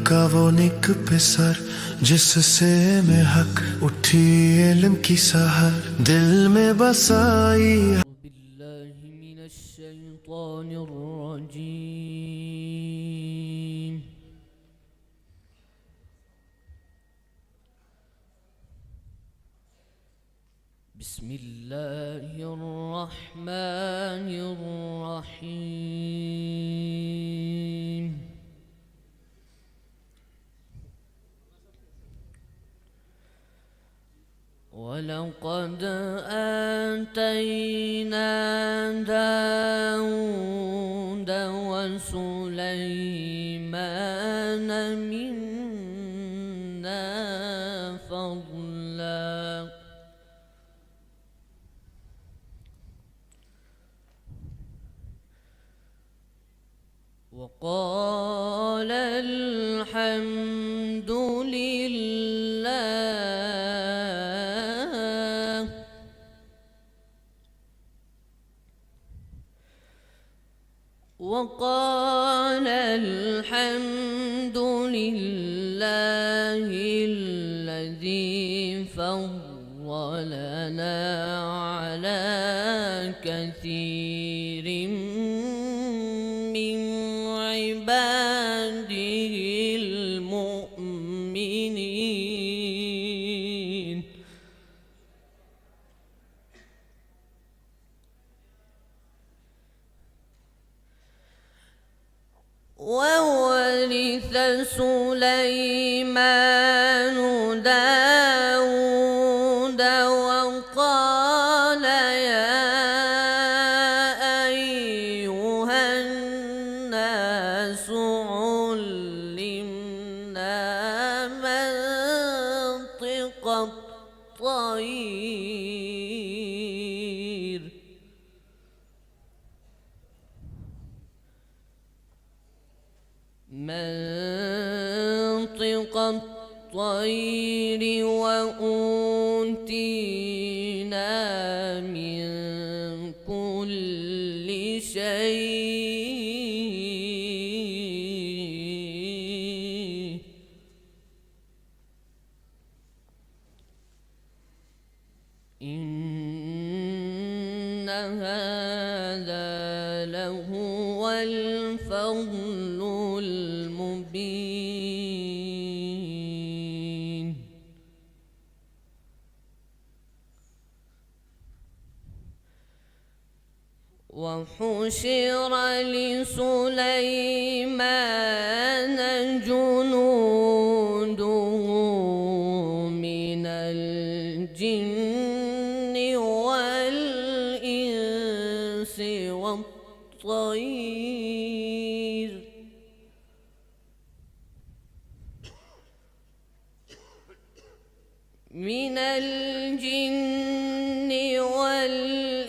का वो निक पे सर जिससे में हक उठी इल्म की सहर दिल में बसाई। बिल्लाहि मिनश शैतानिर रजीम। बिस्मिल्लाहिर रहमानिर रहीम। वलक़द आतैना दाऊद वसुलैमान मिन्ना फضला। وقال الحمد لله وقال الحمد لله الذي فضلنا على كثير من عباده المؤمنين. وورث سليمان داود وقال يا أيها الناس علمنا منطق الطير وأوتينا من كل شيء. إن هذا لهو الفضل المبين. وحشر لسليمان جنوده من الجن والإنس والطير من الجن والإنس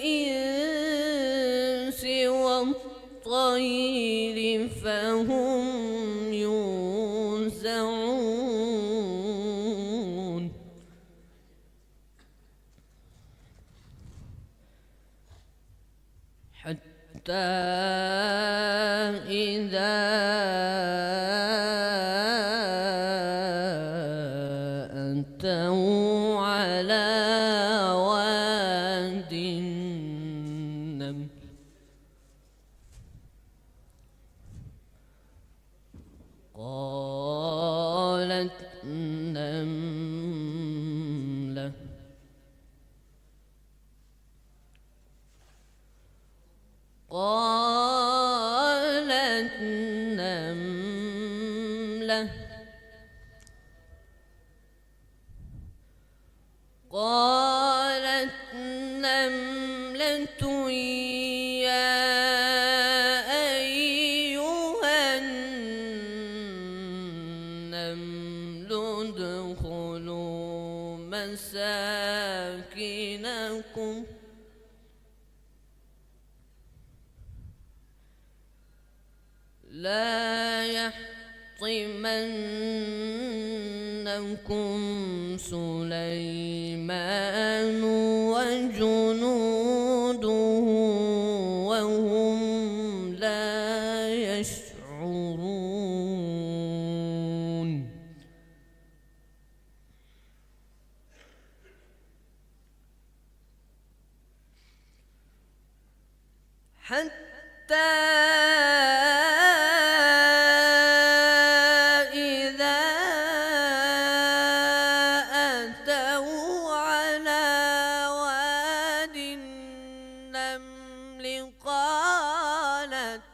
والطير فهم يوزعون. حتى إذا أتوا على واد النمل قالت نملة قالت نملة يا أيها النمل ادخلوا مساكنكم لا يحطمنكم سليمان وجنوده وهم لا يشعرون. حتى إذا أتوا على واد النمل قالت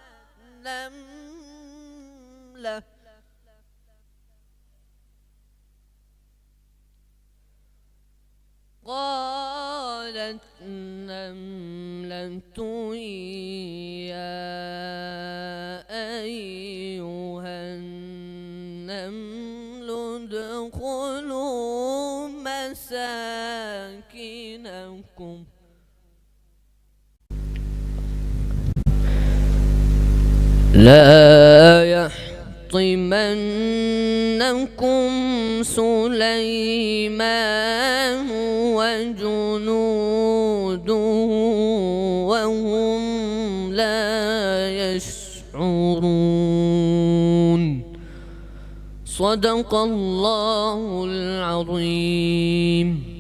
نملة يا أيها النمل ادخلوا مساكنكم لا يحطمنكم سليمان وجنوده وهم لا يشعرون. صدق الله العظيم.